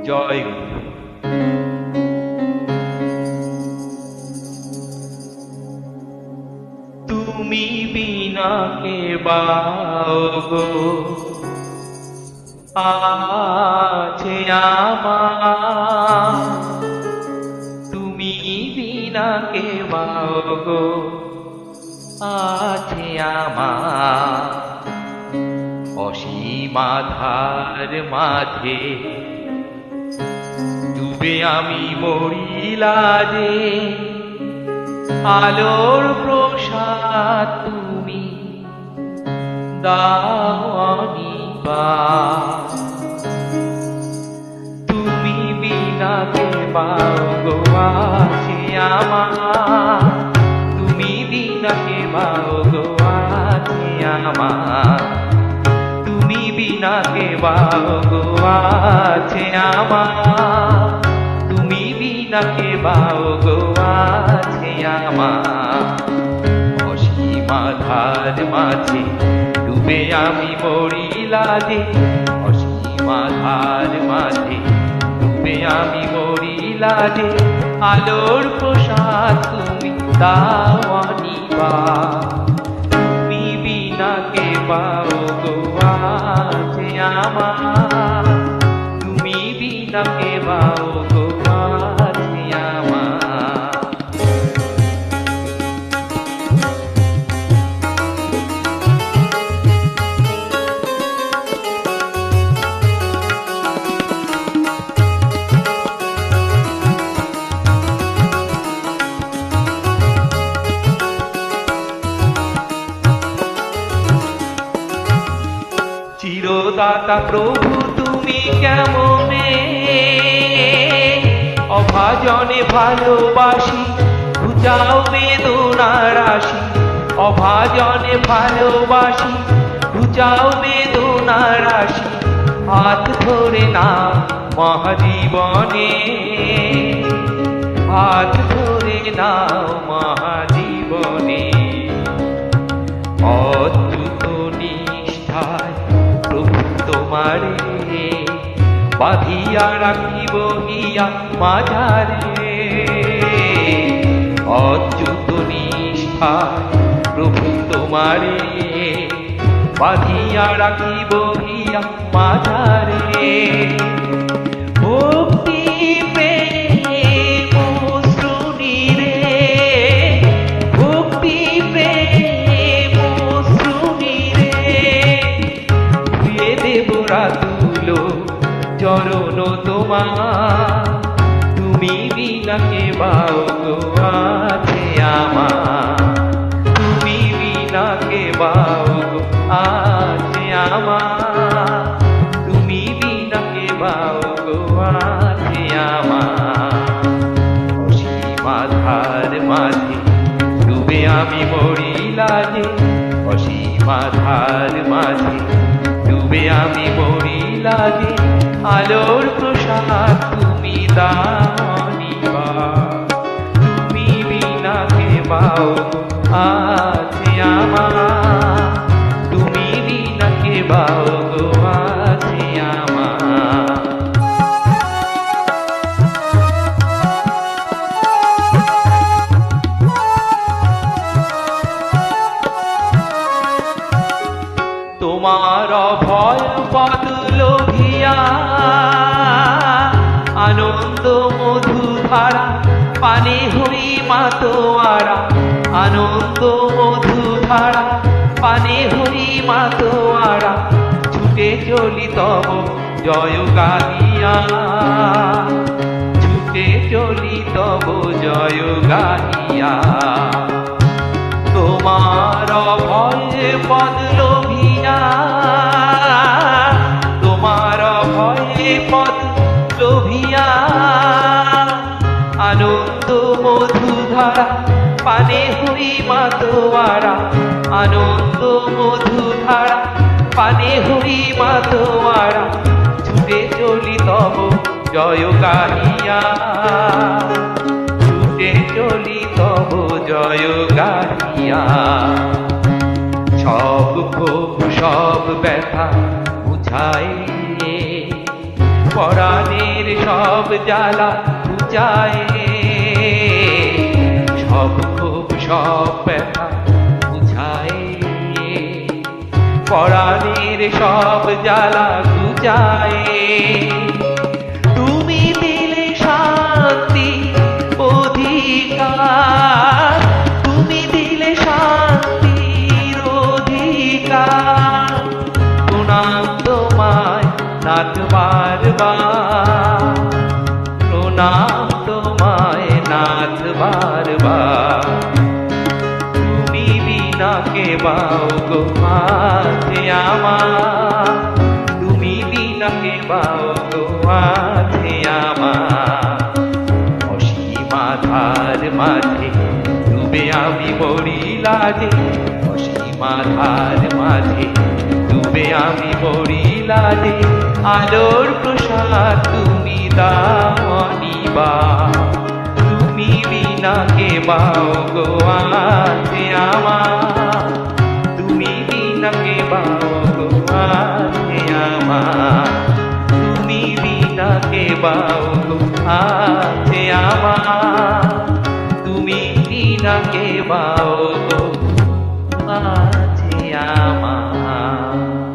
জয় গুরু। তুমি বিনা কে বাও গো আছে আমার, তুমি বিনা কে বাও গো আছে আমার। অসীম আধার মাঝে ডুবে আমি মরিলা যে, আলোর প্রসাদ তুমি দাওনি পার। তুমি বিনা কে বাও গো আছে আমার, তুমি বিনা কে বাও গো আছে আমার, তুমি বিনা কে বাও গো আছে আমার, তুমি বিনা কে বাও গো আছে আমার। অসীম আধার মাঝে ডুবে আমি মরিলা যে, অসীম আধার মাঝে ডুবে আমি মরিলা যে, আলোর প্রসাদ তুমি দাওনি পার। তুমি বিনা কে বাও গো আছে আমার, তুমি বিনা কে বাও গো আছে আমার। চিরদাতা প্রভু তুমি কেমনে, অভাজনে ভালোবাসি ঘুচাও বেদনা রাশি, অভাজনে ভালোবাসি ঘুচাও বেদনা রাশি। হাত ধরে নাও মহাজীবনে, হাত ধরে নাও মহাজীবনে। অচ্যুত নিষ্ঠায় প্রভু তোমারে বাঁধিয়া রাখিব গিয়া মাঝারে। অচ্যুত নিষ্ঠায় প্রভু তোমারে বাঁধিয়া রাখিব গিয়া মাঝারে। ভক্তি প্রেম শ্রুণীরে, ভক্তি প্রেম শ্রুণীরে ধুয়ে দেব রাতুল চরণ তোমার। তুমি বিনা কে বাও গো আছে আমার, তুমি বিনা কে বাও গো আছে আমার, তুমি বিনা কে বাও গো আছে আমার। অসীম আধার মাঝে ডুবে আমি মরিলা যে, অসীম আধার মাঝে ডুবে আমি মরিলা যে, আলোর প্রসাদ তুমি দাওনি পার। তুমি বিনা কে বাও আছে আমার, তুমি বিনা কে বাও গো আছে আমার। তোমার ভয় পদ লোভিয়া আনন্দ মধু ধারা পানে হই মাতোয়ারা, আনন্দ মধু ধারা পানে হই মাতোয়ারা। ছুটে চলি তব জয় গাহিয়া, ছুটে চলি তব জয় গাহিয়া। তোমার ভয় পদ লোভিয়া, তোমার ভয় পদ লোভিয়া আনন্দ মধু ধারা পানে হই মাতোয়ারা, আনন্দ মধু ধারা পানে হই মাতোয়ারা। ছুটে চলি তব জয় গাহিয়া, ছুটে চলি তব জয় গাহিয়া। সব ক্ষোভ সব ব্যথা বুঝাই পরাণের সব জ্বালা বুঝায়, সব ক্ষোভ সব ব্যথা বুঝায়, পরাণের সব জ্বালা বুঝায়। তুমি দিলে শান্তি অধিকার, তুমি দিলে শান্তির অধিকার। প্রণাম তোমায় নাথ বারবার, প্রণাম তোমায় নাথ বারবার। তুমি বিনা কে বাও গো আছে আমার, তুমি বিনা কে বাও গো আছে আমার। অসীমা ধার মাঝে ডুবে আমি মরি লাজে, অসীমা ধার মাঝে ডুবে আমি মরি লাজে। আলোর প্রসাদ তুমি দাও অনিবার, তুমি বিনা কে বাও গো আছে আমার, তুমি বিনা কে বাও গো আছে আমার, তুমি বিনা কে বাও গো আছে আমার, তুমি বিনা কে বাও